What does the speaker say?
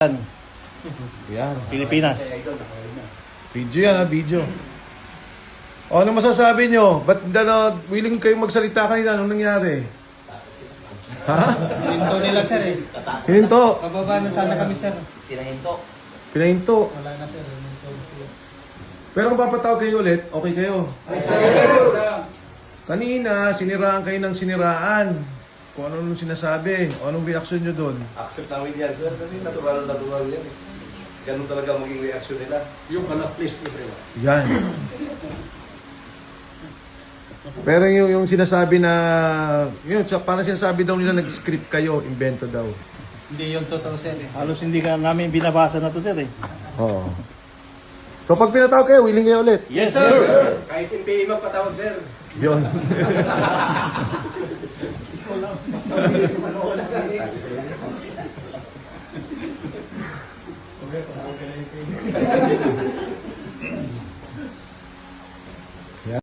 Yan. Pilipinas. Video yan, ha? Video. O, ano masasabi nyo? Ba't willing kayong magsalita kanina? Anong nangyari? Ha? Hininto nila sir eh. Hininto. Pababa na sana kami sir. Pinahinto. Wala na sir. Hininto sila. Pero kung papatawag kayo ulit, okay kayo. Kanina, siniraan kayo ng siniraan. Kung ano nung sinasabi, o anong reaksyon nyo doon? Accept namin yan, sir. Kasi natural yan eh. Ganun talaga maging reaction nila. Yung anak, please, everyone. Yan. Pero yung sinasabi na, yun, parang sinasabi daw nila nag-script kayo, invento daw. Hindi yung totoo sir eh. Halos hindi ka namin binabasa na to sir eh. Oo. So pag pinatawag kayo, willing kayo ulit? Yes sir! Kahit yung PA magpatawag, sir. Yun.